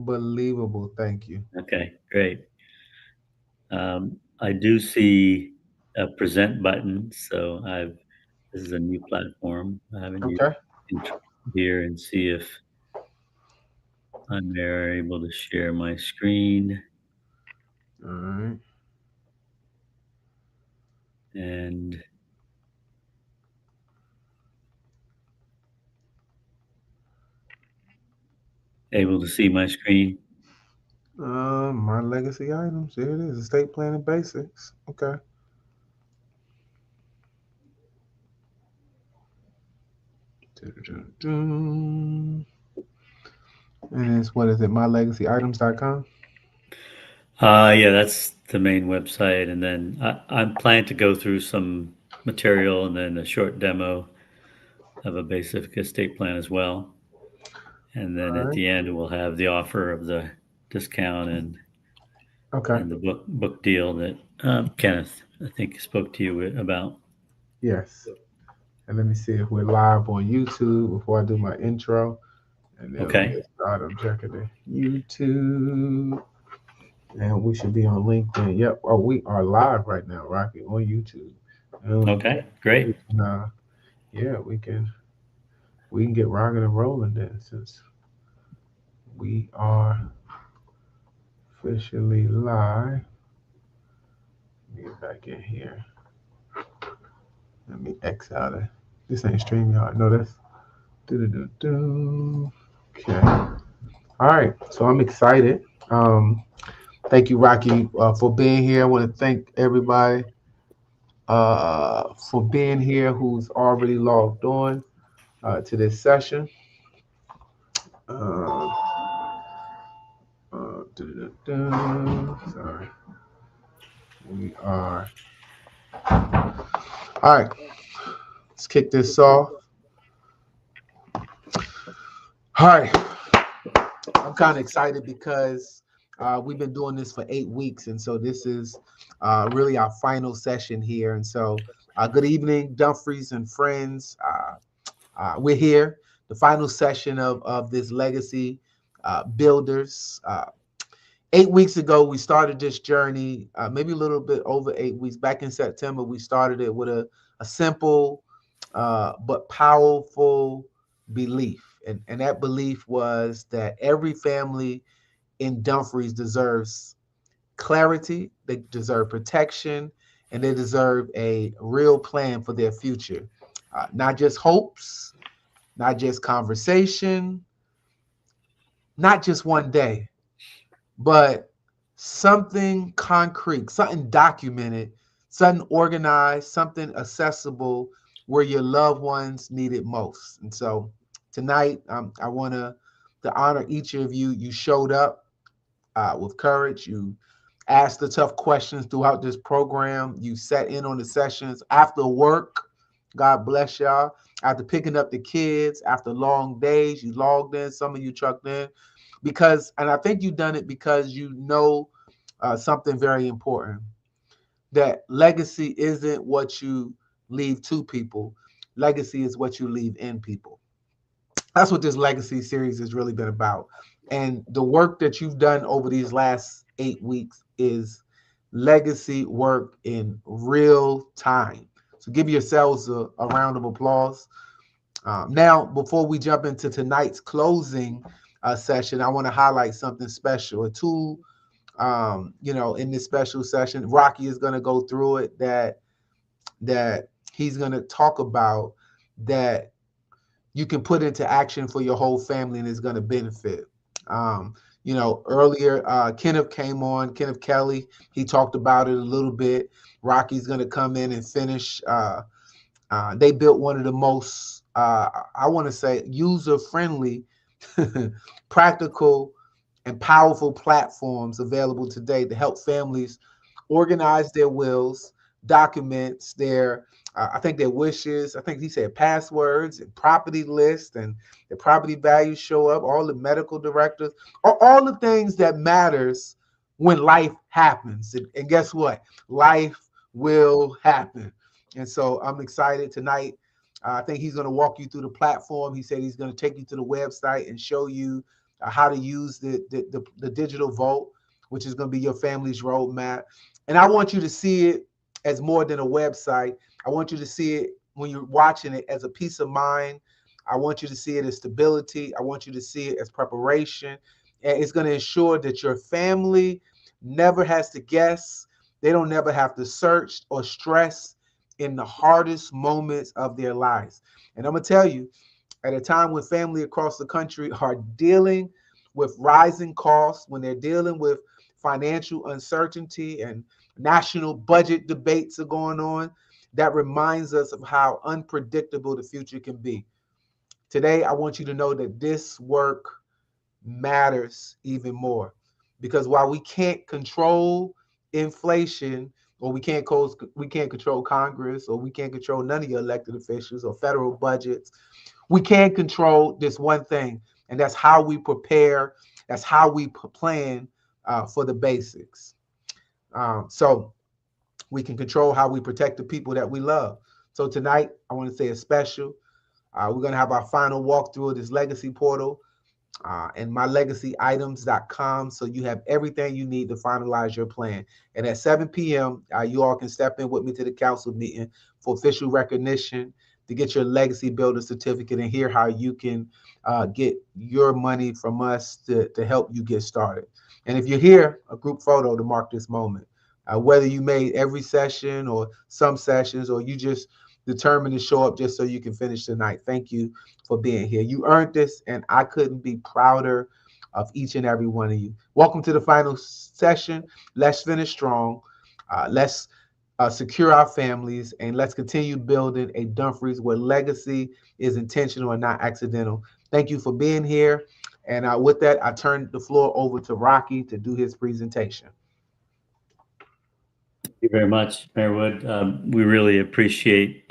Unbelievable. Thank you. Okay, great. I do see a present button, so this is a new platform. I haven't used Okay. it here and see if I'm there able to share my screen All right. and able to see my screen. My legacy items. There it is. Estate planning basics. Okay. Dun-dun-dun. And it's what is it? MyLegacyItems.com. Yeah, that's the main website, and then I'm planning to go through some material and then a short demo of a basic estate plan as well. And then All at right. the end, we'll have the offer of the discount Okay. and the book deal that Kenneth, I think, spoke to you about. Yes. And let me see if we're live on YouTube before I do my intro. And then let me Okay. get started. I'm checking the YouTube. And we should be on LinkedIn. Yep. Oh, we are live right now, Rocky, on YouTube. And Okay. Great. we can, yeah, we can get rocking and rolling then, since we are officially live. Let me get back in here. Let me X out of this. Ain't StreamYard. No, that's do. Okay. All right. So I'm excited. Um, Thank you, Rocky, for being here. I want to thank everybody for being here who's already logged on to this session. Uh, Sorry. We are. All right. Let's kick this off. All right. I'm kind of excited because we've been doing this for 8 weeks. And so this is really our final session here. And so good evening, Dumfries and friends. We're here, the final session of this Legacy Builders. 8 weeks ago, we started this journey, maybe a little bit over 8 weeks. Back in September, we started it with a simple but powerful belief. And that belief was that every family in Dumfries deserves clarity, they deserve protection, and they deserve a real plan for their future. Not just hopes, not just conversation, not just one day, but something concrete, something documented, something organized, something accessible where your loved ones need it most. And so tonight, I want to honor each of you. You showed up with courage. You asked the tough questions throughout this program. You sat in on the sessions after work. God bless y'all. After picking up the kids, after long days, you logged in. Some of you trucked in because, and I think you've done it because you know something very important, that legacy isn't what you leave to people, legacy is what you leave in people. That's what this legacy series has really been about. And the work that you've done over these last 8 weeks is legacy work in real time. So give yourselves a round of applause. Now, before we jump into tonight's closing session, I want to highlight something special. A tool, in this special session, Rocky is going to go through it. That he's going to talk about that you can put into action for your whole family, and it's going to benefit. Earlier, Kenneth came on, Kenneth Kelly. He talked about it a little bit. Rocky's going to come in and finish. They built one of the most, I want to say, user friendly, practical, and powerful platforms available today to help families organize their wills, documents their, I think their wishes. I think he said passwords and property lists, and the property values show up. All the medical directors, all the things that matters when life happens. And guess what? Life will happen. And so I'm excited tonight. I think he's going to walk you through the platform. He said he's going to take you to the website and show you how to use the digital vote, which is going to be your family's roadmap. And I want you to see it as more than a website. I want you to see it when you're watching it as a peace of mind. I want you to see it as stability. I want you to see it as preparation. And it's going to ensure that your family never has to guess. They don't never have to search or stress in the hardest moments of their lives. And I'm going to tell you, at a time when family across the country are dealing with rising costs, when they're dealing with financial uncertainty and national budget debates are going on, that reminds us of how unpredictable the future can be. Today, I want you to know that this work matters even more because while we can't control inflation or we can't control Congress or we can't control none of your elected officials or federal budgets, we can control this one thing, and that's how we prepare. That's how we plan for the basics. So we can control how we protect the people that we love. So tonight, I want to say a special. We're going to have our final walkthrough of this legacy portal and mylegacyitems.com. So you have everything you need to finalize your plan. And at 7 p.m., you all can step in with me to the council meeting for official recognition to get your legacy builder certificate and hear how you can get your money from us to help you get started. And if you're here, a group photo to mark this moment. Whether you made every session or some sessions, or you just determined to show up just so you can finish tonight. Thank you for being here. You earned this, and I couldn't be prouder of each and every one of you. Welcome to the final session. Let's finish strong. Let's secure our families, and let's continue building a Dumfries where legacy is intentional and not accidental. Thank you for being here. And with that, I turn the floor over to Rocky to do his presentation. Thank you very much, Mayor Wood. We really appreciate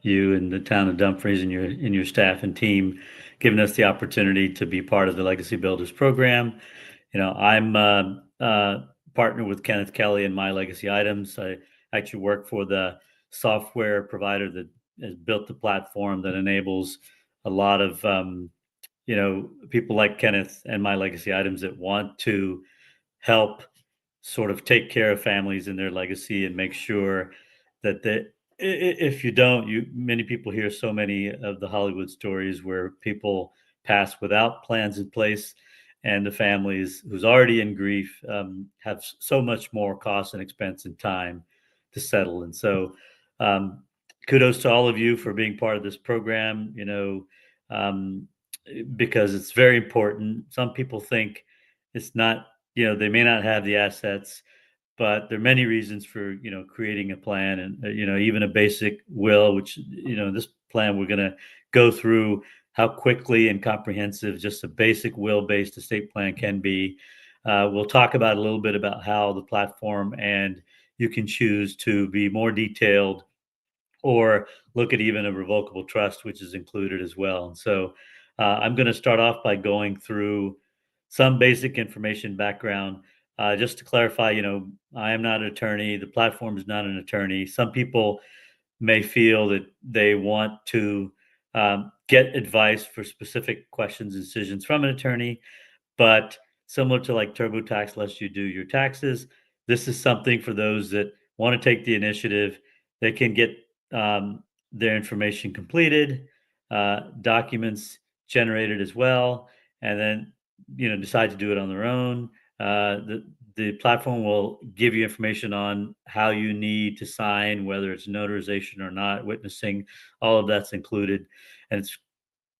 you and the town of Dumfries and your staff and team giving us the opportunity to be part of the Legacy Builders program. I'm partnered with Kenneth Kelly and My Legacy Items. I actually work for the software provider that has built the platform that enables a lot of people like Kenneth and My Legacy Items that want to help sort of take care of families and their legacy and make sure that if you don't, many people hear so many of the Hollywood stories where people pass without plans in place, and the families who's already in grief have so much more cost and expense and time to settle. And so, kudos to all of you for being part of this program. Um, because it's very important. Some people think it's not, they may not have the assets, but there are many reasons for, creating a plan and, even a basic will, which, this plan we're going to go through how quickly and comprehensive just a basic will-based estate plan can be. We'll talk about a little bit about how the platform and you can choose to be more detailed or look at even a revocable trust, which is included as well. And so I'm going to start off by going through some basic information background. Just to clarify, I am not an attorney. The platform is not an attorney. Some people may feel that they want to get advice for specific questions and decisions from an attorney, but similar to like TurboTax lets you do your taxes, this is something for those that want to take the initiative. They can get their information completed, documents generated as well, and then decide to do it on their own. The platform will give you information on how you need to sign, whether it's notarization or not, witnessing, all of that's included, and it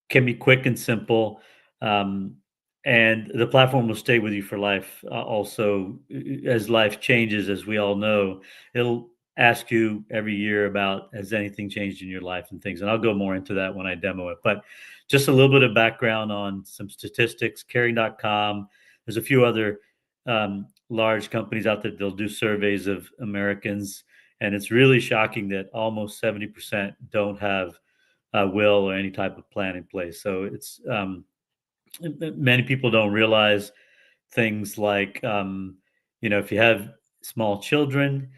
can be quick and simple. And the platform will stay with you for life. Also, as life changes, as we all know, it'll ask you every year about has anything changed in your life and things. And I'll go more into that when I demo it. But just a little bit of background on some statistics, caring.com. There's a few other large companies out there. They'll do surveys of Americans. And it's really shocking that almost 70% don't have a will or any type of plan in place. So it's many people don't realize things like, if you have small children,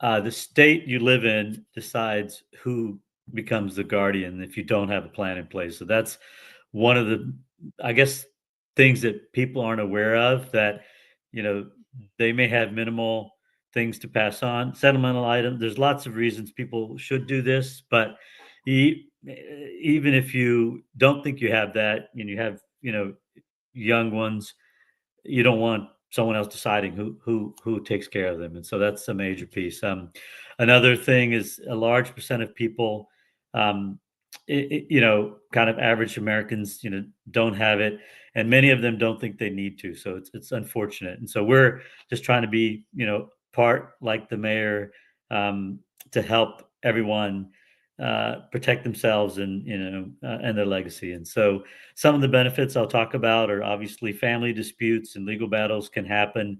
the state you live in decides who becomes the guardian if you don't have a plan in place. So that's one of the, I guess, things that people aren't aware of that, they may have minimal things to pass on. Sentimental item, there's lots of reasons people should do this, but even if you don't think you have that and you have, young ones, you don't want someone else deciding who takes care of them, and so that's a major piece. Another thing is a large percent of people, um, kind of average Americans, don't have it, and many of them don't think they need to. So it's unfortunate, and so we're just trying to be, part like the mayor, um, to help everyone protect themselves and and their legacy. And so some of the benefits I'll talk about are obviously family disputes and legal battles can happen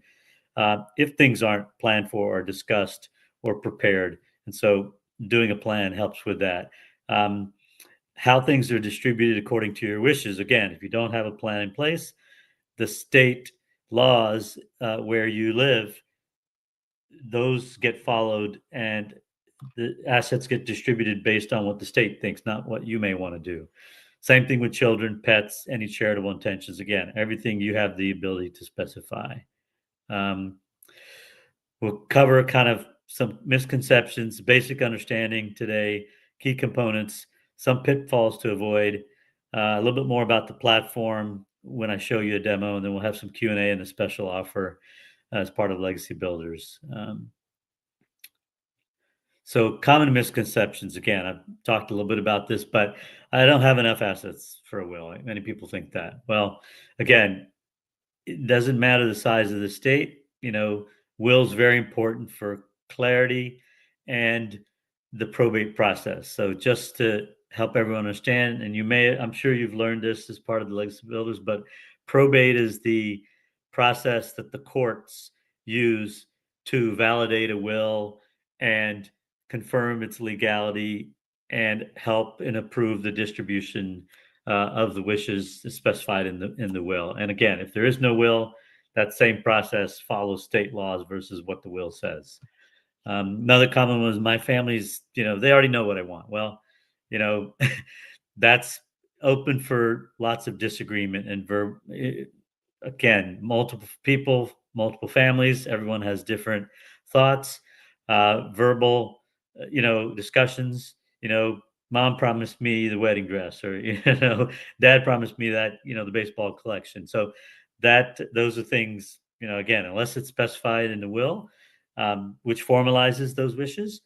if things aren't planned for or discussed or prepared. And so doing a plan helps with that. Um, how things are distributed according to your wishes. Again, if you don't have a plan in place, the state laws where you live, those get followed and the assets get distributed based on what the state thinks, not what you may want to do. Same thing with children, pets, any charitable intentions. Again, everything you have the ability to specify. Um, we'll cover kind of some misconceptions, basic understanding today, key components, some pitfalls to avoid, a little bit more about the platform when I show you a demo, and then we'll have some Q&A and a special offer as part of Legacy Builders. So common misconceptions. Again, I've talked a little bit about this, but I don't have enough assets for a will. Many people think that. Well, again, it doesn't matter the size of the state. Will's very important for clarity and the probate process. So just to help everyone understand, and I'm sure you've learned this as part of the legacy builders, but probate is the process that the courts use to validate a will and confirm its legality and help and approve the distribution of the wishes specified in the will. And again, if there is no will, that same process follows state laws versus what the will says. Another common one is my family's, they already know what I want. Well, you know, that's open for lots of disagreement and again, multiple people, multiple families, everyone has different thoughts, verbal, discussions, mom promised me the wedding dress or, dad promised me that, the baseball collection. So those are things, again, unless it's specified in the will, which formalizes those wishes,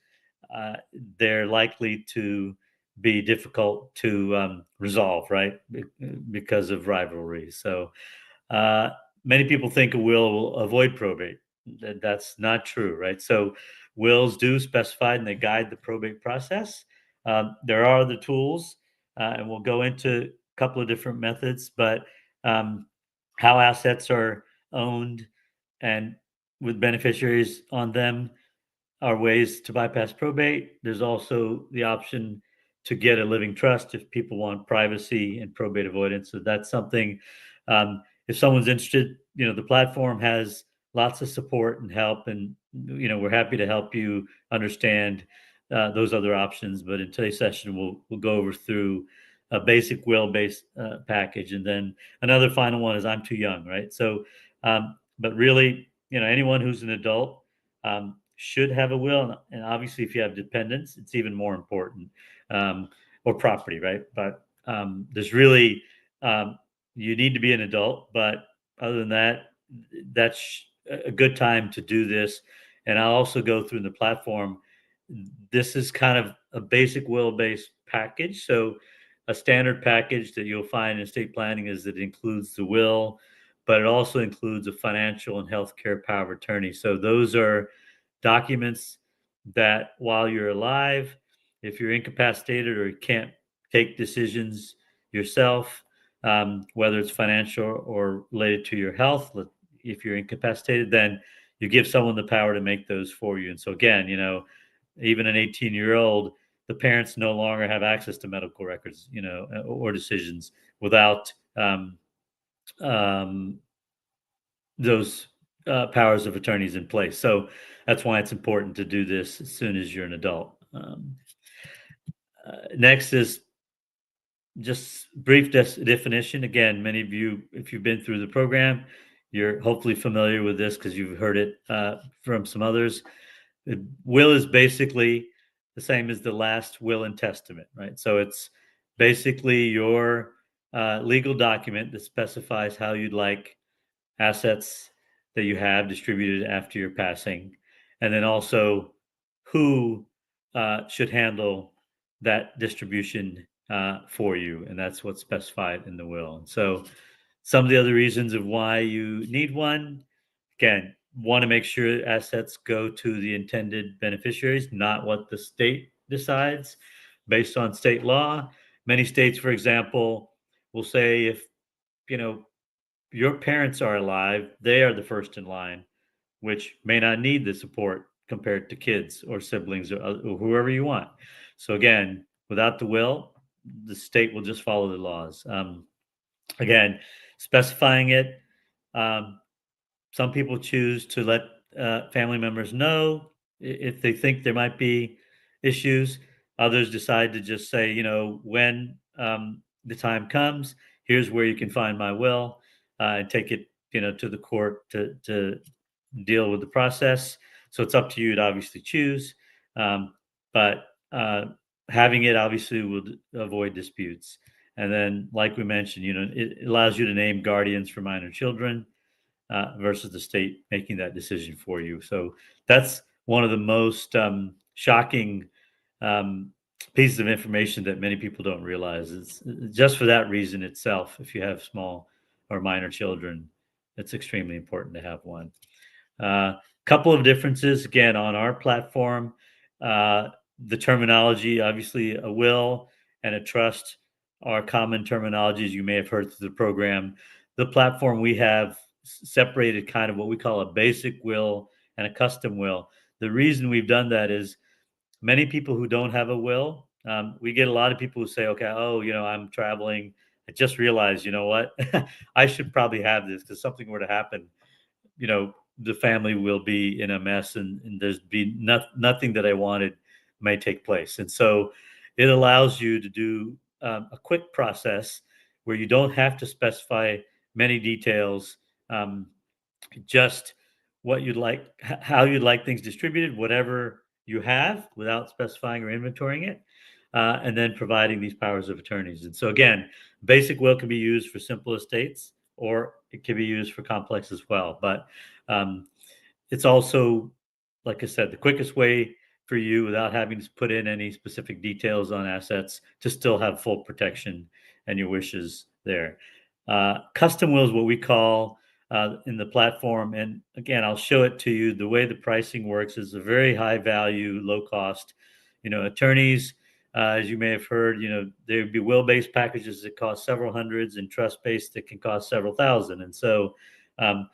uh, they're likely to be difficult to resolve, right? Because of rivalry. So uh, many people think a will avoid probate. That's not true, right? So wills do specify and they guide the probate process. There are other tools, and we'll go into a couple of different methods, but um, how assets are owned and with beneficiaries on them are ways to bypass probate. There's also the option to get a living trust if people want privacy and probate avoidance. So that's something, if someone's interested, the platform has lots of support and help, and we're happy to help you understand those other options. But in today's session, we'll go over through a basic will-based package, and then another final one is I'm too young, right? So, but really, anyone who's an adult should have a will, and obviously, if you have dependents, it's even more important, or property, right? But there's really you need to be an adult, but other than that, that's a good time to do this. And I'll also go through the platform. This is kind of a basic will-based package. So a standard package that you'll find in estate planning is that it includes the will, but it also includes a financial and healthcare power of attorney. So those are documents that while you're alive, if you're incapacitated or you can't take decisions yourself, whether it's financial or related to your health, if you're incapacitated, then you give someone the power to make those for you. And so again, even an 18-year-old, the parents no longer have access to medical records, or decisions without um, those powers of attorneys in place. So that's why it's important to do this as soon as you're an adult. Next is just brief definition. Again, many of you, if you've been through the program, you're hopefully familiar with this because you've heard it from some others. The will is basically the same as the last will and testament, right? So it's basically your legal document that specifies how you'd like assets that you have distributed after your passing, and then also who should handle that distribution for you, and that's what's specified in the will. So, some of the other reasons of why you need one, again, want to make sure assets go to the intended beneficiaries, not what the state decides based on state law. Many states, for example, will say if you know your parents are alive, they are the first in line, which may not need the support compared to kids or siblings or whoever you want. So again, without the will, the state will just follow the laws. Again, specifying it. Um, some people choose to let family members know if they think there might be issues. Others decide to just say, when the time comes, here's where you can find my will, and take it, to the court to deal with the process. So it's up to you to obviously choose, but having it obviously will avoid disputes. And then, like we mentioned, it allows you to name guardians for minor children versus the state making that decision for you. So that's one of the most shocking um, pieces of information that many people don't realize. It's just for that reason itself. If you have small or minor children, it's extremely important to have one. Couple of differences again on our platform. Uh, the terminology, obviously, a will and a trust are common terminologies you may have heard through the program. The platform we have separated kind of what we call a basic will and a custom will. The reason we've done that is many people who don't have a will, we get a lot of people who say, okay, oh, I'm traveling. I just realized, you know what? I should probably have this because something were to happen, the family will be in a mess and there's be nothing that I wanted may take place. And so it allows you to do a quick process where you don't have to specify many details, um, just what you'd like, how you'd like things distributed, whatever you have without specifying or inventorying it. And then providing these powers of attorneys. And so again, basic will can be used for simple estates or it can be used for complex as well. But um, it's also, like I said, the quickest way for you without having to put in any specific details on assets to still have full protection and your wishes there. Custom will is what we call in the platform. And again, I'll show it to you. The way the pricing works is a very high value, low cost. Attorneys, as you may have heard, there would be will-based packages that cost several hundreds and trust-based that can cost several thousand. And so um,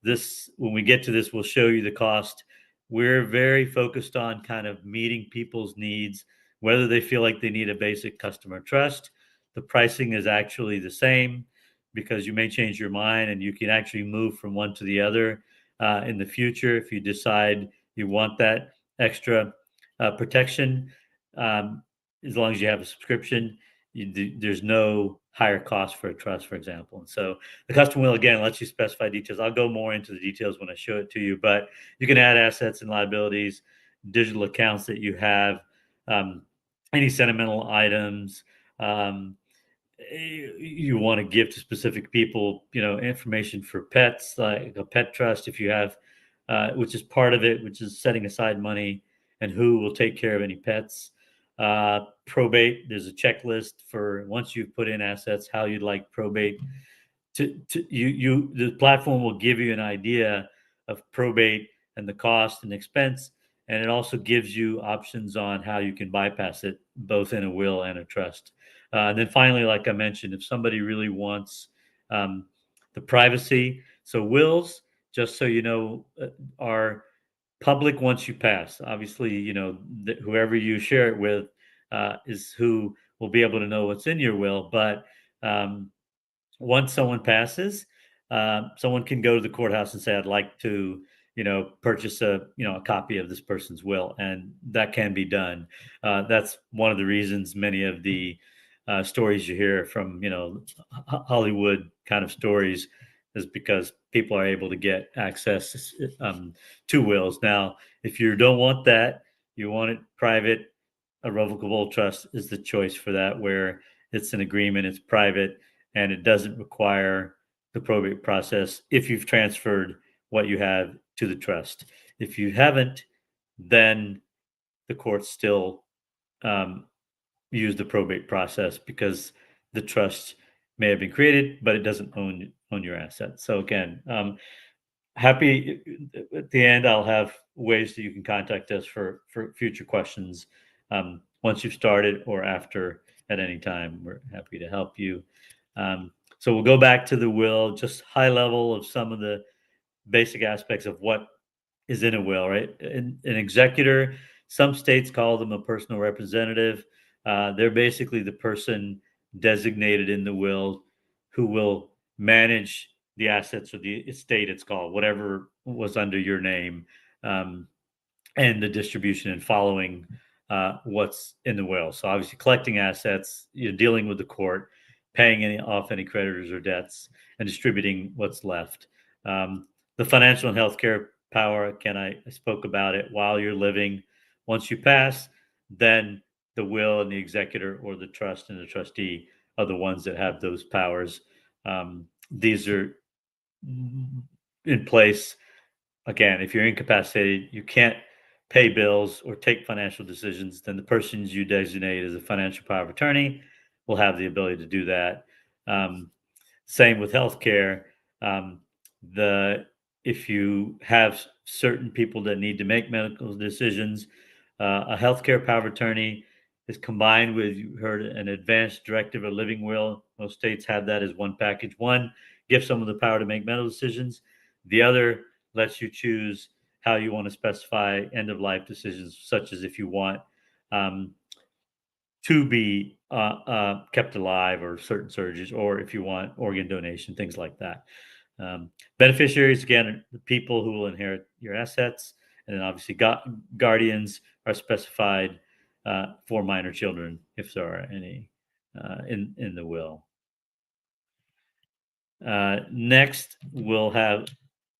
this, when we get to this, we'll show you the cost. We're very focused on kind of meeting people's needs, whether they feel like they need a basic customer trust. The pricing is actually the same because you may change your mind and you can actually move from one to the other in the future if you decide you want that extra protection. Um, as long as you have a subscription, there's no higher cost for a trust, for example. And so the custom will, again, lets you specify details. I'll go more into the details when I show it to you, but you can add assets and liabilities, digital accounts that you have, um, any sentimental items, um, you want to give to specific people, information for pets, like a pet trust, if you have, which is part of it, which is setting aside money and who will take care of any pets. Probate, there's a checklist for once you've put in assets, how you'd like probate the platform will give you an idea of probate and the cost and expense, and it also gives you options on how you can bypass it both in a will and a trust. And then finally, like I mentioned, if somebody really wants um, the privacy, so wills, just so you know, are public once you pass. Obviously, whoever you share it with is who will be able to know what's in your will, but once someone passes, someone can go to the courthouse and say, "I'd like to, purchase a copy of this person's will," and that can be done. That's one of the reasons many of the stories you hear from, Hollywood kind of stories, is because people are able to get access to wills. Now, if you don't want that, you want it private, a revocable trust is the choice for that, where it's an agreement, it's private, and it doesn't require the probate process if you've transferred what you have to the trust. If you haven't, then the courts still um, use the probate process because the trust may have been created, but it doesn't own your assets. So again, happy at the end. I'll have ways that you can contact us for future questions once you've started or after at any time. We're happy to help you. So we'll go back to the will, just high level of some of the basic aspects of what is in a will, right? An executor, some states call them a personal representative. They're basically the person designated in the will who will manage the assets or the estate, it's called, whatever was under your name. Um, and the distribution and following what's in the will. So obviously collecting assets, you're dealing with the court, paying off any creditors or debts, and distributing what's left. The financial and healthcare power, again, I spoke about it while you're living. Once you pass, then the will and the executor or the trust and the trustee are the ones that have those powers. These are in place. Again, if you're incapacitated, you can't pay bills or take financial decisions, then the persons you designate as a financial power of attorney will have the ability to do that. Um, Same with healthcare. Um, the If you have certain people that need to make medical decisions, a healthcare power of attorney is combined with, you heard, an advanced directive or living will. Most states have that as one package. One gives someone the power to make medical decisions. The other lets you choose how you want to specify end of life decisions, such as if you want um, to be kept alive or certain surgeries, or if you want organ donation, things like that. Beneficiaries, again, are the people who will inherit your assets. And then obviously guardians are specified for minor children, if there are any in the will. Next, we'll have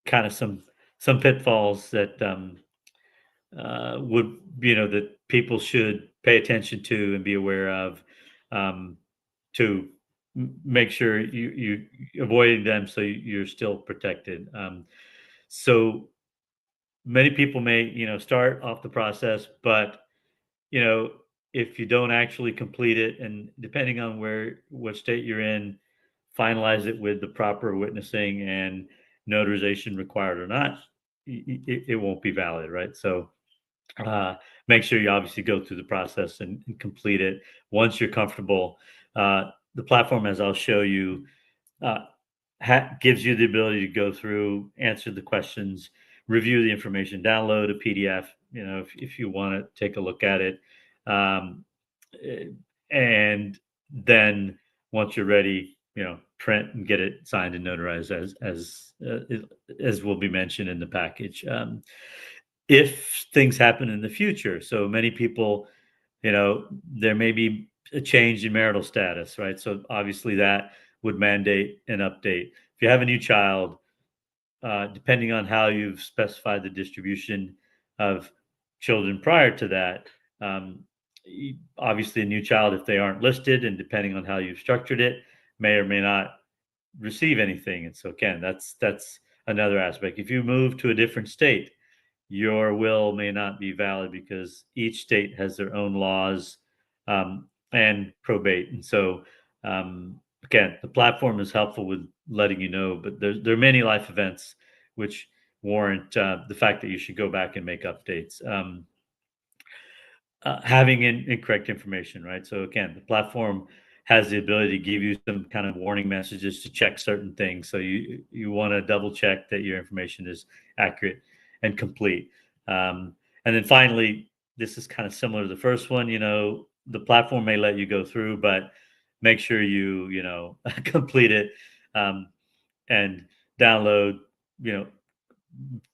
kind of some pitfalls that would, that people should pay attention to and be aware of, um, to make sure you avoiding them so you're still protected. So many people may, start off the process, but you know, if you don't actually complete it, and depending on what state you're in, finalize it with the proper witnessing and notarization required or not, it won't be valid, right? So uh, make sure you obviously go through the process and complete it once you're comfortable. The platform, as I'll show you, uh, gives you the ability to go through, answer the questions, review the information, download a PDF, if you want to take a look at it. Um, eh, and then once you're ready, print and get it signed and notarized as will be mentioned in the package. If things happen in the future, so many people, there may be a change in marital status, right? So obviously that would mandate an update. If you have a new child, depending on how you've specified the distribution of children prior to that, obviously a new child, if they aren't listed, and depending on how you've structured it, may or may not receive anything. And so again, that's another aspect. If you move to a different state, your will may not be valid because each state has their own laws and probate. And so, again, the platform is helpful with letting you know, but there are many life events which warrant the fact that you should go back and make updates. Having incorrect information, right? So again, the platform has the ability to give you some kind of warning messages to check certain things. So you want to double check that your information is accurate and complete. And then finally, this is kind of similar to the first one. The platform may let you go through, but make sure you complete it and download. You know,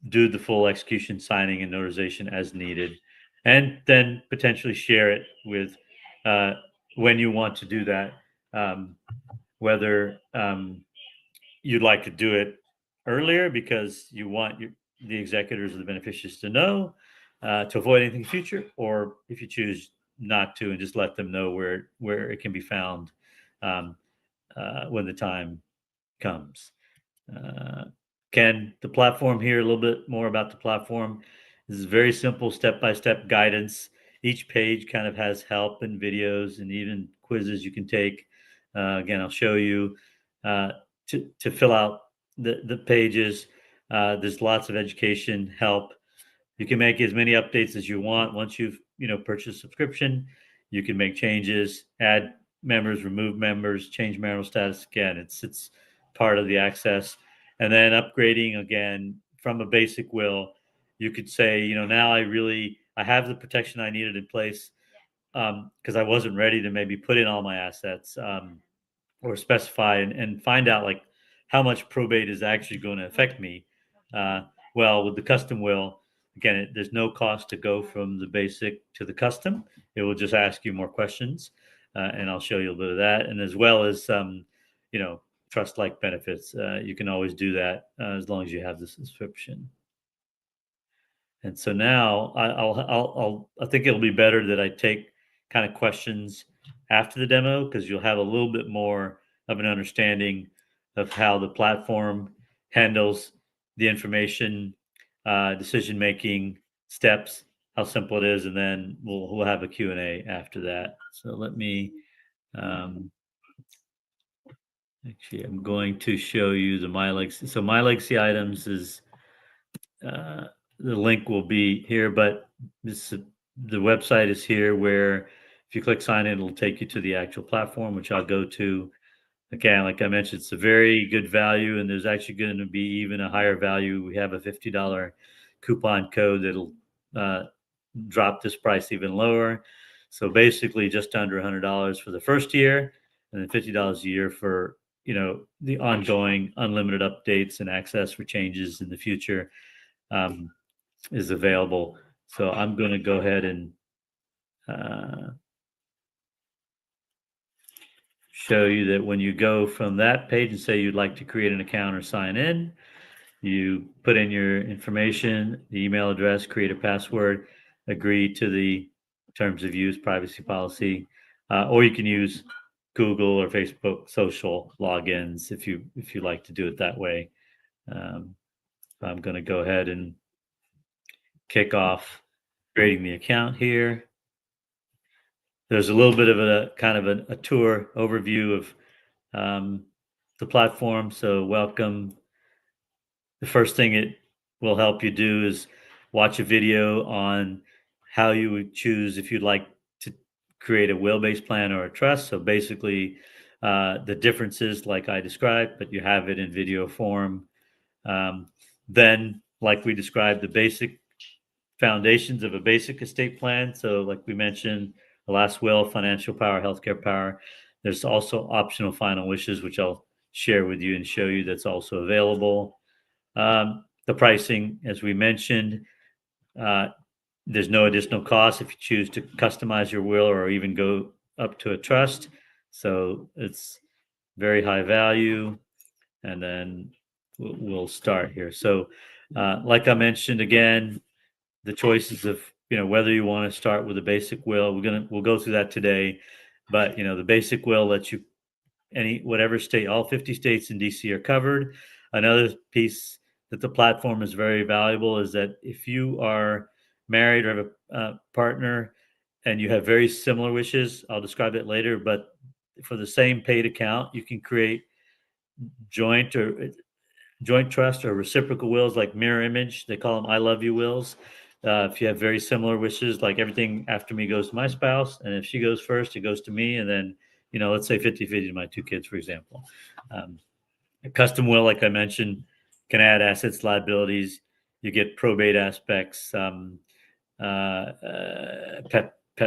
do the full execution, signing, and notarization as needed, and then potentially share it uh, when you want to do that, whether you'd like to do it earlier because you want the executors or the beneficiaries to know to avoid anything in the future, or if you choose not to and just let them know where it can be found um, when the time comes. Uh, Ken, the platform here, a little bit more about the platform. This is very simple step-by-step guidance. Each page kind of has help and videos and even quizzes you can take. Again, I'll show you uh, to fill out the pages. There's lots of education help. You can make as many updates as you want. Once you've purchased subscription, you can make changes, add members, remove members, change marital status. Again, it's part of the access. And then upgrading again from a basic will, you could say, now I have the protection I needed in place because I wasn't ready to maybe put in all my assets. Or specify and find out like how much probate is actually going to affect me. Uh, well, with the custom will, again, there's no cost to go from the basic to the custom. It will just ask you more questions, and I'll show you a bit of that, and as well as you know, trust-like benefits. You can always do that as long as you have the subscription. And so now I think it'll be better that I take kind of questions after the demo because you'll have a little bit more of an understanding of how the platform handles the information, decision making steps, how simple it is, and then we'll have a Q&A after that. So let me actually I'm going to show you the My Legacy. So My Legacy items is uh, the link will be here, but the website is here where if you click sign in, it'll take you to the actual platform, which I'll go to. Again, like I mentioned, it's a very good value, and there's actually going to be even a higher value. We have a $50 coupon code that'll uh, drop this price even lower. So basically, just under $100 for the first year, and then $50 a year for the ongoing unlimited updates and access for changes in the future um, is available. So I'm going to go ahead and uh, show you that when you go from that page and say you'd like to create an account or sign in, you put in your information, the email address, create a password, agree to the terms of use, privacy policy, or you can use Google or Facebook social logins if you like to do it that way. I'm going to go ahead and kick off creating the account here. There's a little bit of a kind of a tour overview of the platform. So welcome. The first thing it will help you do is watch a video on how you would choose if you'd like to create a will-based plan or a trust. So basically, the differences like I described, but you have it in video form. Then, like we described, the basic foundations of a basic estate plan. So, like we mentioned, the last will, financial power, healthcare power. There's also optional final wishes, which I'll share with you and show you that's also available. The pricing, as we mentioned, uh, there's no additional cost if you choose to customize your will or even go up to a trust. So it's very high value. And then we'll start here. So, like I mentioned again, the choices of whether you want to start with a basic will, we'll go through that today. But the basic will lets you whatever state, all 50 states and DC are covered. Another piece that the platform is very valuable is that if you are married or have a partner and you have very similar wishes, I'll describe it later, but for the same paid account, you can create joint trust or reciprocal wills, like mirror image. They call them I love you wills. If you have very similar wishes, like everything after me goes to my spouse, and if she goes first, it goes to me, and then let's say 50-50 to my two kids, for example. A custom will, like I mentioned, can add assets, liabilities. You get probate aspects, pet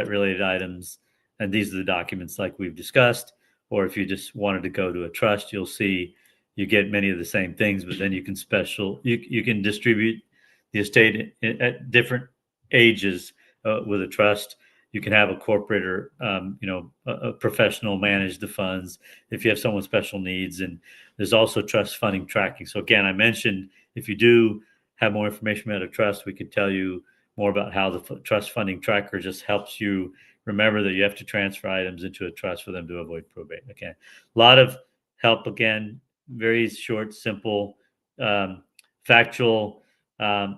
related items, and these are the documents like we've discussed. Or if you just wanted to go to a trust, you'll see you get many of the same things, but then you can you can distribute the estate at different ages with a trust. You can have a corporate or a professional manage the funds if you have someone with special needs. And there's also trust funding tracking. So again, I mentioned if you do have more information about a trust, we could tell you more about how the trust funding tracker just helps you remember that you have to transfer items into a trust for them to avoid probate. Okay, a lot of help. Again, very short, simple, um, factual,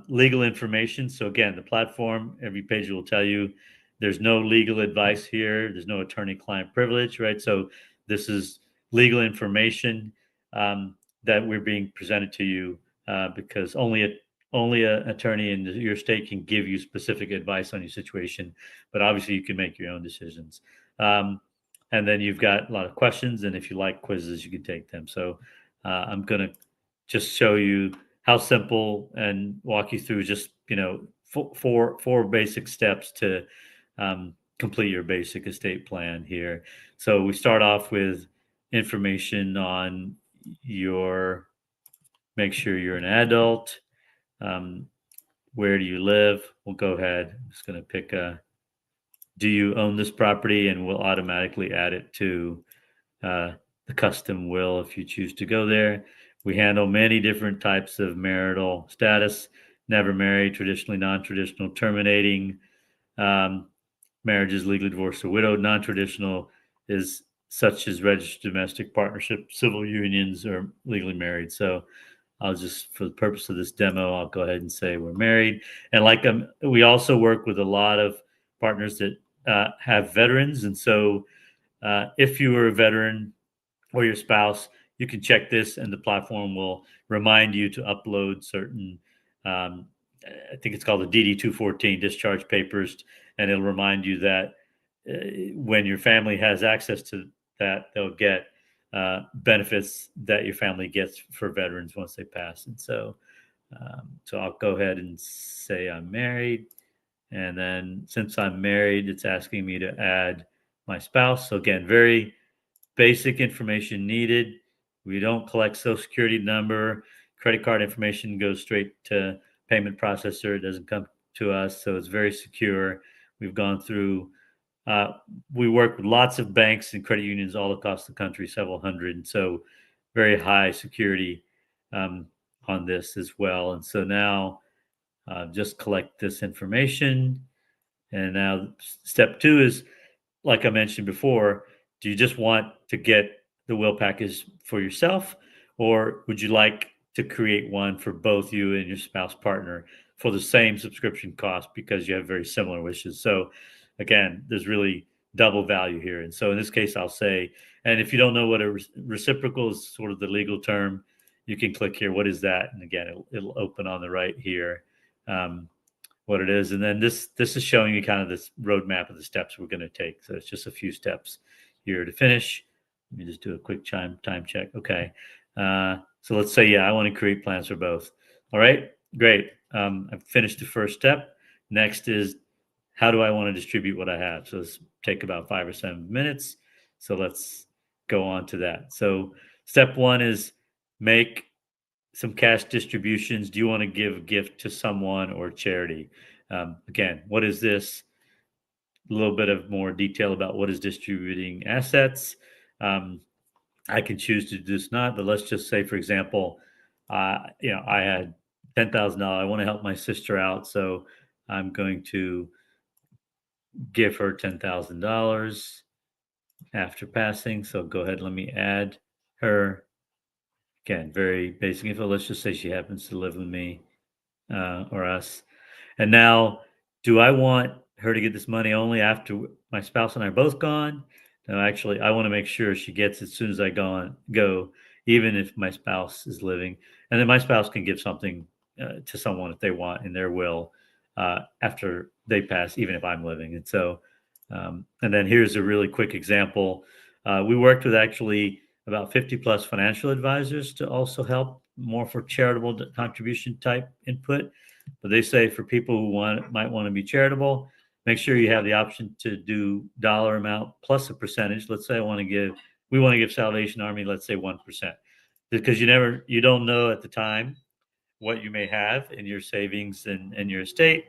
legal information. So again, the platform, every page will tell you there's no legal advice here. There's no attorney-client privilege, right? So this is legal information that we're being presented to you because only an attorney in your state can give you specific advice on your situation, but obviously you can make your own decisions. And then you've got a lot of questions, and if you like quizzes, you can take them. So I'm going to just show you how simple and walk you through just four basic steps to complete your basic estate plan here. So we start off with information on your make sure you're an adult. Um, where do you live? We'll go ahead. I'm just going to pick do you own this property? And we'll automatically add it to the custom will if you choose to go there. We handle many different types of marital status, never married, traditionally, non-traditional, terminating, um, marriages, legally divorced or widowed, non-traditional is such as registered domestic partnership, civil unions, or legally married. So I'll just, for the purpose of this demo, I'll go ahead and say we're married. And we also work with a lot of partners that have veterans. And so if you are a veteran or your spouse, you can check this and the platform will remind you to upload certain, um, I think it's called the DD 214 discharge papers. And it'll remind you that when your family has access to that, they'll get benefits that your family gets for veterans once they pass. And so I'll go ahead and say I'm married. And then since I'm married, it's asking me to add my spouse. So again, very basic information needed. We don't collect social security number. Credit card information goes straight to payment processor. It doesn't come to us. So it's very secure. We've gone through we work with lots of banks and credit unions all across the country, several hundred. And so very high security um, on this as well. And so now just collect this information. And now step two is, like I mentioned before, do you just want to get the will package for yourself, or would you like to create one for both you and your spouse partner for the same subscription cost because you have very similar wishes? So again, there's really double value here. And so in this case, I'll say, and if you don't know what a reciprocal is, sort of the legal term, you can click here. What is that? And again, it'll open on the right here. What it is, and then this is showing you kind of this roadmap of the steps we're going to take. So it's just a few steps here to finish. Let me just do a quick time check. Okay, so let's say I want to create plans for both. All right, great. I've finished the first step. Next is how do I want to distribute what I have? So let's take about 5 or 7 minutes. So let's go on to that. So step one is make some cash distributions. Do you want to give a gift to someone or charity? Again, what is this? A little bit of more detail about what is distributing assets. I can choose to do this not, but let's just say, for example, I had $10,000. I want to help my sister out, so I'm going to give her $10,000 after passing. So go ahead, let me add her. Again, very basic info. Let's just say she happens to live with me or us. And now, do I want her to get this money only after my spouse and I are both gone? No, actually, I want to make sure she gets it as soon as I go, even if my spouse is living. And then my spouse can give something to someone if they want in their will after they pass, even if I'm living. And so, and then here's a really quick example. We worked with actually about 50 plus financial advisors to also help more for charitable contribution type input. But they say for people who might want to be charitable, make sure you have the option to do dollar amount plus a percentage. Let's say we want to give Salvation Army, let's say 1%, because you don't know at the time what you may have in your savings and your estate.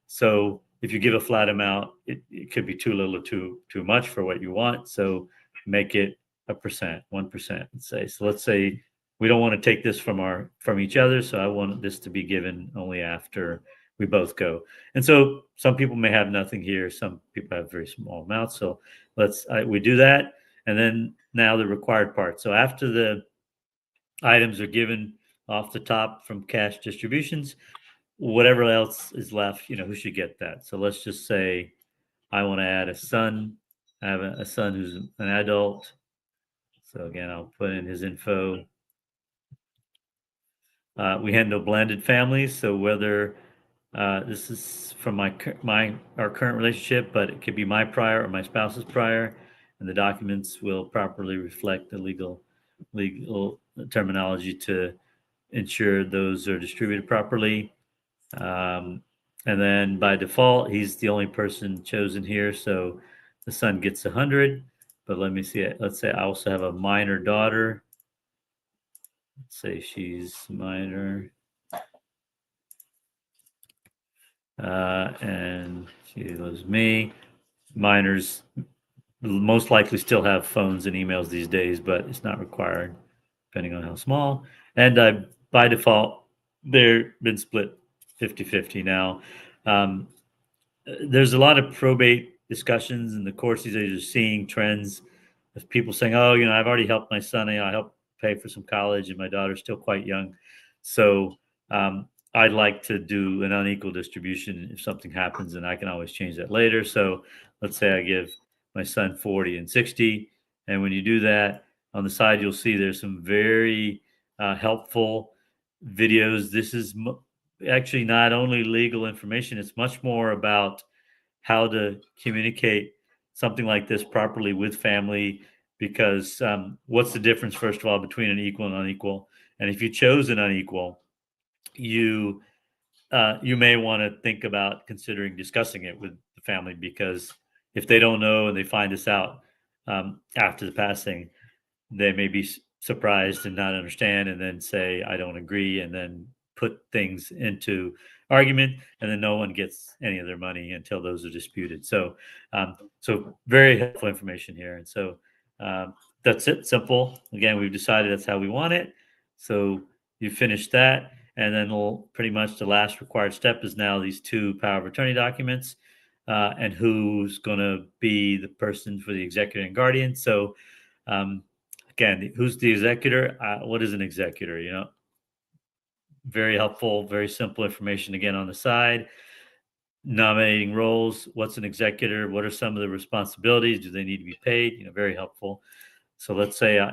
So if you give a flat amount, it could be too little or too much for what you want. So make it a percent, 1%. Say so. Let's say we don't want to take this from each other, so I want this to be given only after we both go. And so some people may have nothing here. Some people have very small amounts. So we do that, and then now the required part. So after the items are given off the top from cash distributions, whatever else is left, who should get that? So let's just say I want to add a son. I have a son who's an adult. So again, I'll put in his info. We handle blended families. So whether this is from our current relationship, but it could be my prior or my spouse's prior, and the documents will properly reflect the legal terminology to ensure those are distributed properly. Um, and then by default, he's the only person chosen here, so the son gets 100. But let me see it. Let's say I also have a minor daughter. Let's say she's minor, and she loves me. Minors most likely still have phones and emails these days, but it's not required, depending on how small. And by default, they've been split 50-50 now. Um, there's a lot of probate discussions in the courts these days. Are seeing trends of people saying, "Oh, I've already helped my son. I helped pay for some college, and my daughter's still quite young, so I'd like to do an unequal distribution if something happens, and I can always change that later." So let's say I give my son 40 and 60, and when you do that on the side, you'll see there's some very helpful videos. This is actually not only legal information, it's much more about how to communicate something like this properly with family. Because what's the difference, first of all, between an equal and unequal? And if you chose an unequal, you you may want to think about considering discussing it with the family, because if they don't know and they find this out after the passing, they may be surprised and not understand, and then say I don't agree, and then put things into argument, and then no one gets any of their money until those are disputed. So very helpful information here. And so that's it, simple. Again, we've decided that's how we want it. So you finish that, and then we'll pretty much the last required step is now these two power of attorney documents, and who's going to be the person for the executor and guardian. So um, again, who's the executor? What is an executor? Very helpful, very simple information again on the side. Nominating roles. What's an executor? What are some of the responsibilities? Do they need to be paid? Very helpful. So let's say,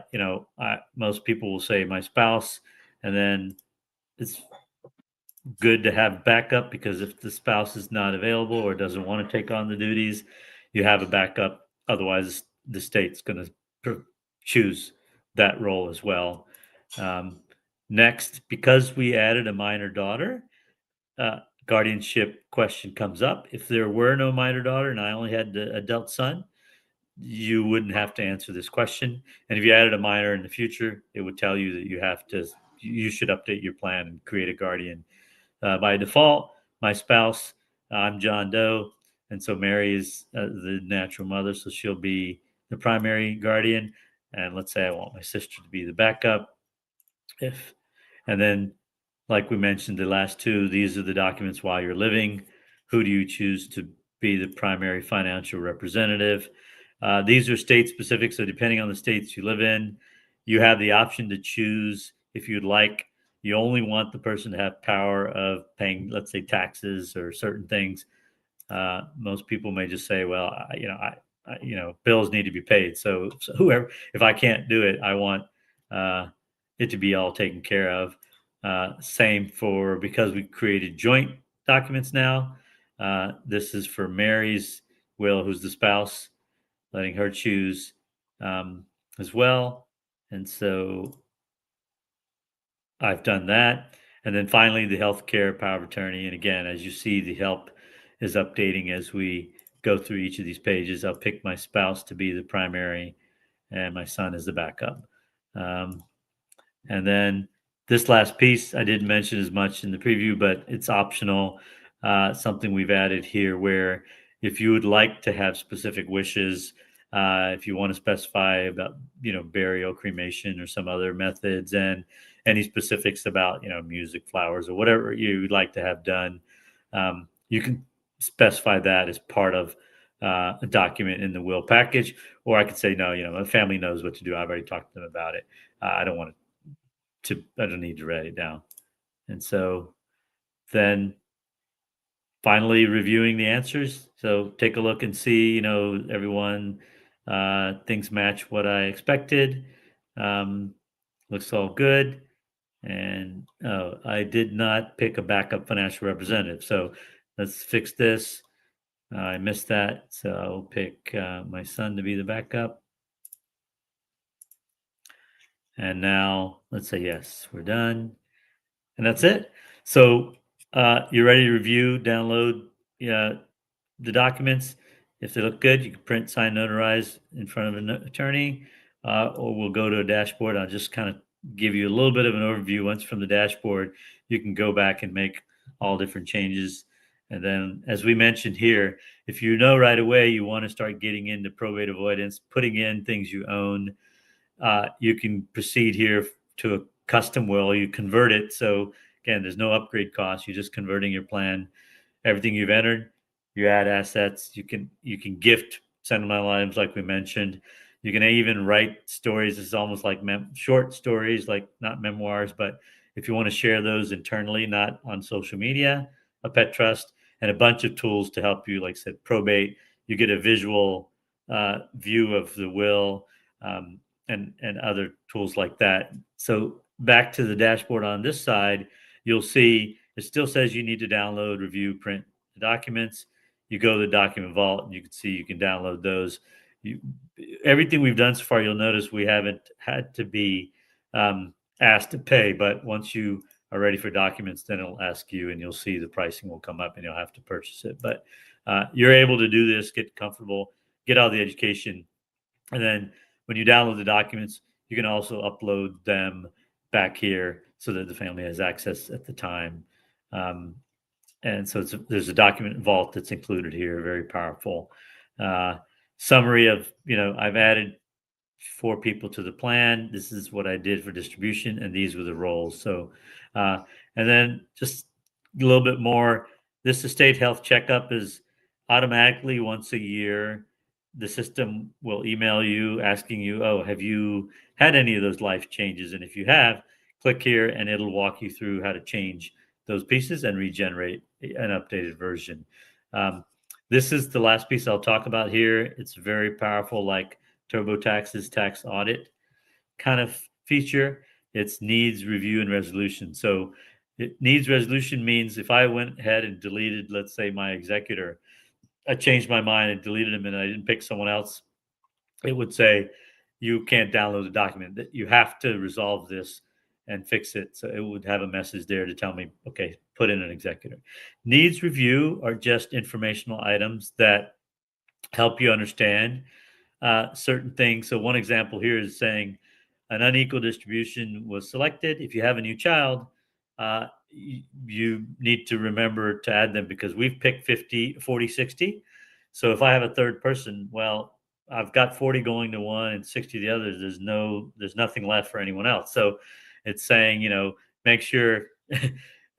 most people will say my spouse, and then it's good to have backup, because if the spouse is not available or doesn't want to take on the duties, you have a backup. Otherwise, the state's going to choose that role as well. Um, Next, because we added a minor daughter, guardianship question comes up. If there were no minor daughter and I only had the adult son, you wouldn't have to answer this question. And if you added a minor in the future, it would tell you that you should update your plan and create a guardian. By default, my spouse, I'm John Doe, and so Mary is the natural mother, so she'll be the primary guardian. And let's say I want my sister to be the backup. If and then, like we mentioned, the last two, these are the documents while you're living. Who do you choose to be the primary financial representative? These are state specific, so depending on the states you live in, you have the option to choose if you'd like. You only want the person to have power of paying, let's say, taxes or certain things. Most people may just say, "Well, bills need to be paid." So whoever, if I can't do it, I want uh, it to be all taken care of. Same for because we created joint documents now. This is for Mary's will, who's the spouse, letting her choose as well. And so I've done that. And then finally, the healthcare power of attorney. And again, as you see, the help is updating as we go through each of these pages. I'll pick my spouse to be the primary, and my son is the backup. Um, and then this last piece, I didn't mention as much in the preview, but it's optional. something we've added here where if you would like to have specific wishes, if you want to specify about, burial, cremation, or some other methods, and any specifics about, music, flowers, or whatever you would like to have done, you can specify that as part of a document in the will package. Or I could say, no, my family knows what to do. I've already talked to them about it. I don't want I don't need to write it down. And so then finally reviewing the answers. So take a look and see, everyone, things match what I expected. Um, looks all good. And I did not pick a backup financial representative. So let's fix this. I missed that. So I'll pick my son to be the backup. And now let's say yes, we're done. And that's it. So you're ready to review, download the documents. If they look good, you can print, sign, notarize in front of an attorney, or we'll go to a dashboard. I'll just kind of give you a little bit of an overview. Once from the dashboard, you can go back and make all different changes. And then, as we mentioned here, if you know right away you want to start getting into probate avoidance, putting in things you own, you can proceed here to a custom will. You convert it. So again, there's no upgrade cost. You're just converting your plan. Everything you've entered, you add assets. You can gift sentimental items like we mentioned. You can even write stories. It's almost like short stories, like not memoirs, but if you want to share those internally, not on social media, a pet trust, and a bunch of tools to help you. Like I said, probate. You get a visual view of the will. And other tools like that. So back to the dashboard on this side, you'll see it still says you need to download, review, print the documents. You go to the document vault, and you can see you can download those. You, everything we've done so far, you'll notice we haven't had to be asked to pay. But once you are ready for documents, then it'll ask you, and you'll see the pricing will come up, and you'll have to purchase it. But you're able to do this, get comfortable, get all the education, and then when you download the documents, you can also upload them back here so that the family has access at the time. Um, and so there's a document vault that's included here, very powerful. Uh, Summary of, I've added 4 people to the plan. This is what I did for distribution, and these were the roles. So, and then just a little bit more. This estate health checkup is automatically once a year. The system will email you asking you, "Oh, have you had any of those life changes?" And if you have, click here, and it'll walk you through how to change those pieces and regenerate an updated version. Um, this is the last piece I'll talk about here. It's very powerful, like TurboTax's tax audit kind of feature. It's needs review and resolution. So it needs resolution means if I went ahead and deleted, let's say, my executor, I changed my mind and deleted him and I didn't pick someone else, it would say you can't download the document. That you have to resolve this and fix it. So it would have a message there to tell me, okay, put in an executor. Needs review are just informational items that help you understand certain things. So one example here is saying an unequal distribution was selected. If you have a new child, you need to remember to add them because we've picked 50, 40, 60. So if I have a third person, well, I've got 40 going to one and 60 to the others. There's nothing left for anyone else. So it's saying, make sure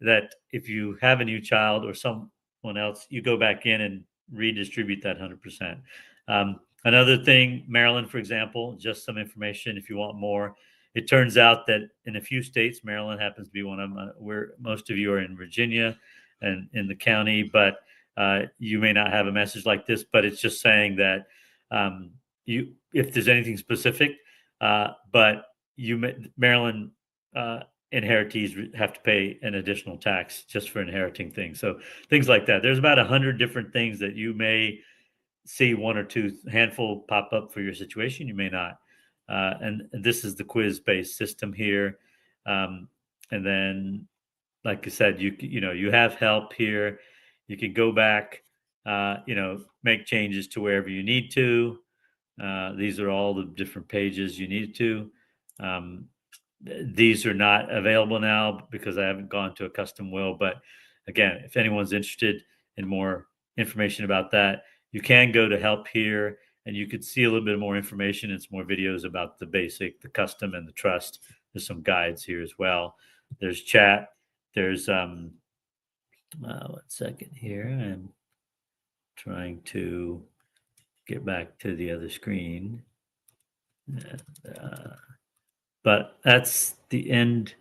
that if you have a new child or someone else, you go back in and redistribute that 100%. Another thing, Maryland, for example, just some information if you want more. It turns out that in a few states, Maryland happens to be one of them, where most of you are in Virginia and in the county, but you may not have a message like this, but it's just saying that if there's anything specific, but Maryland inheritees have to pay an additional tax just for inheriting things. So things like that. There's about 100 different things that you may see one or two handful pop up for your situation. You may not. And this is the quiz-based system here. And then, like I said, you have help here. You can go back, make changes to wherever you need to. These are all the different pages you need to. These are not available now because I haven't gone to a custom will, but again, if anyone's interested in more information about that, you can go to help here and you could see a little bit more information and some more videos about the basic, the custom, and the trust. There's some guides here as well. There's chat. There's 1 second here. I'm trying to get back to the other screen. And, but that's the end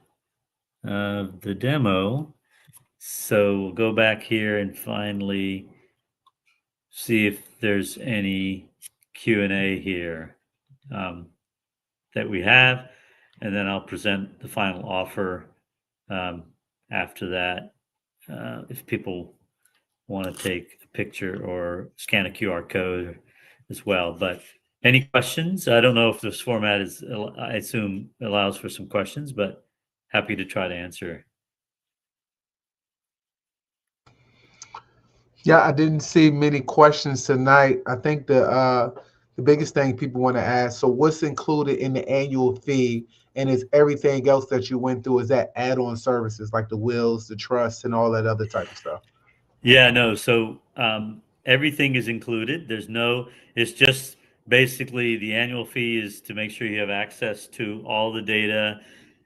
of the demo. So we'll go back here and finally see if there's any Q&A here that we have, and then I'll present the final offer after that. If people want to take a picture or scan a QR code as well. But any questions? I don't know if this format is, I assume, allows for some questions, but happy to try to answer. Yeah, I didn't see many questions tonight. I think the biggest thing people want to ask, so what's included in the annual fee, and is everything else that you went through, is that add-on services like the wills, the trusts, and all that other type of stuff? Yeah, no. So everything is included. It's just basically the annual fee is to make sure you have access to all the data.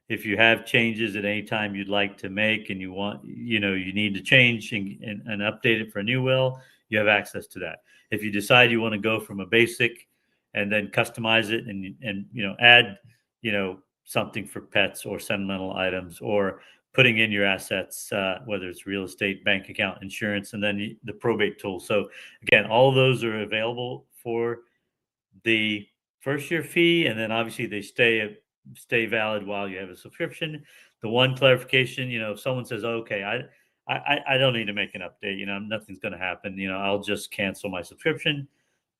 If you have changes at any time you'd like to make and you need to change and update it for a new will, you have access to that. If you decide you want to go from a basic and then customize it and add, something for pets or sentimental items or putting in your assets, whether it's real estate, bank account, insurance, and then the probate tool. So again, all of those are available for the first year fee, and then obviously they stay valid while you have a subscription. The one clarification, if someone says, "Okay, I don't need to make an update. Nothing's going to happen. I'll just cancel my subscription."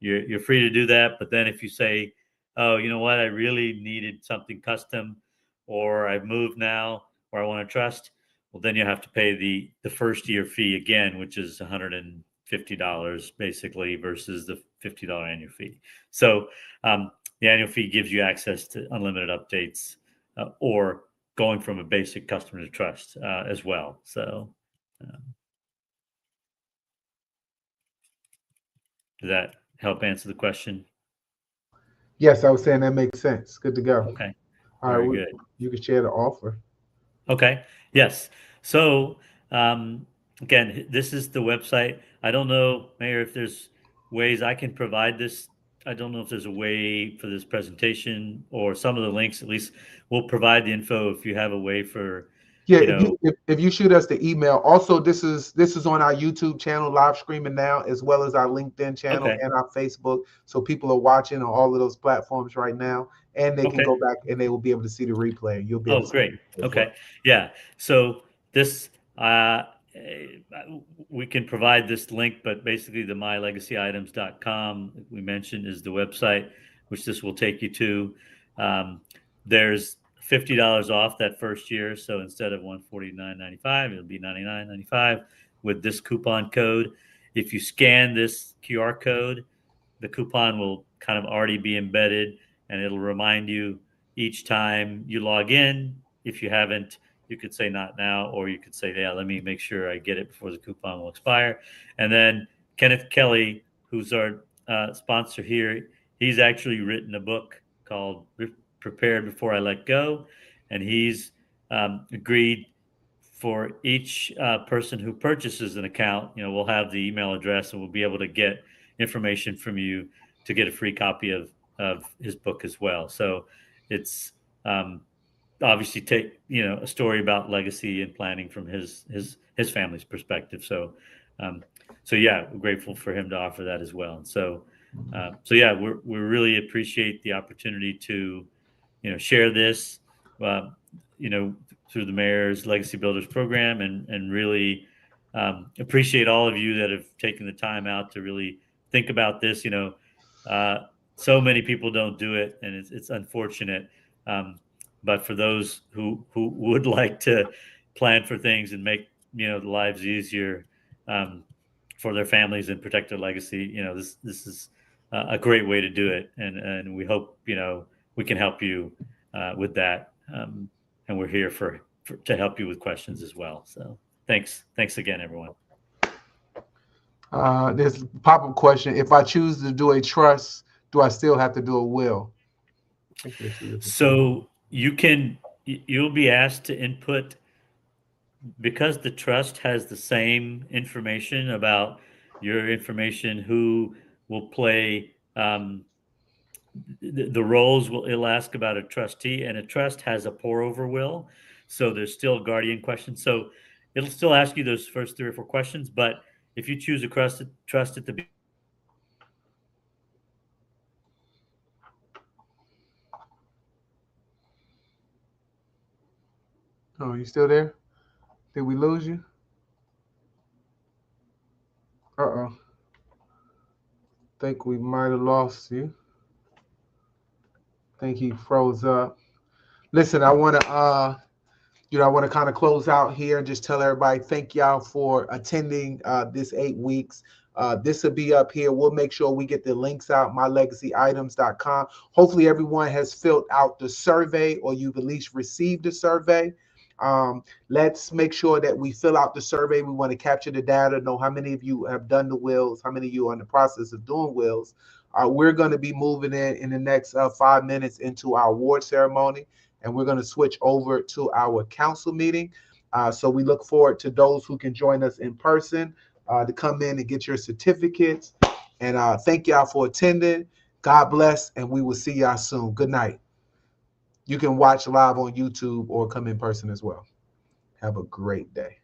You're free to do that. But then if you say, "Oh, you know what? I really needed something custom, or I've moved now, or I want to trust," well, then you have to pay the first year fee again, which is $150 basically versus the $50 annual fee. So the annual fee gives you access to unlimited updates or going from a basic customer to trust as well. So does that help answer the question? Yes, I was saying that makes sense. Good to go. Okay, All right, very good. you can share the offer. Okay, yes. So again, this is the website. I don't know, Mayor, if there's ways I can provide this. I don't know if there's a way for this presentation or some of the links. At least we'll provide the info if you have a way for, Yeah, you know. if you shoot us the email. Also, this is on our YouTube channel live streaming now, as well as our LinkedIn channel Okay. and our Facebook. So people are watching on all of those platforms right now, and they can Okay. go back and they will be able to see the replay. You'll be able Oh, to see great. the replay as well. Okay. Yeah. So this, eh, we can provide this link, but basically the mylegacyitems.com we mentioned is the website, which this will take you to. There's $50 off that first year. So instead of $149.95, it'll be $99.95 with this coupon code. If you scan this QR code, the coupon will kind of already be embedded and it'll remind you each time you log in. If you haven't, you could say not now, or you could say, yeah, let me make sure I get it before the coupon will expire. And then Kenneth Kelly, who's our sponsor here, he's actually written a book called Prepared Before I Let Go. And he's agreed for each person who purchases an account, we'll have the email address and we'll be able to get information from you to get a free copy of his book as well. So it's obviously take a story about legacy and planning from his family's perspective. So yeah, we're grateful for him to offer that as well. And so yeah, we really appreciate the opportunity to share this through the mayor's Legacy Builders program, and really appreciate all of you that have taken the time out to really think about this. So many people don't do it, and it's unfortunate. But for those who would like to plan for things and make the lives easier for their families and protect their legacy, this is a great way to do it, and we hope we can help you with that, and we're here to help you with questions as well. So Thanks again, everyone. There's a pop-up question. If I choose to do a trust, do I still have to do a will? I think there's two different things. So you'll be asked to input, because the trust has the same information about your information, who will play the roles. It'll ask about a trustee, and a trust has a pour over will, so there's still guardian questions. So it'll still ask you those first 3 or 4 questions, but if you choose a trust at the Oh, you still there? Did we lose you? Uh-oh. Think we might have lost you. Think he froze up. Listen, I want to I want to kind of close out here and just tell everybody thank y'all for attending this 8 weeks. This will be up here. We'll make sure we get the links out, mylegacyitems.com. Hopefully everyone has filled out the survey, or you've at least received the survey. Let's make sure that we fill out the survey. We want to capture the data, know how many of you have done the wills, how many of you are in the process of doing wills. We're going to be moving in the next 5 minutes into our award ceremony, and we're going to switch over to our council meeting. So we look forward to those who can join us in person to come in and get your certificates. And thank y'all for attending. God bless, and we will see y'all soon. Good night. You can watch live on YouTube or come in person as well. Have a great day.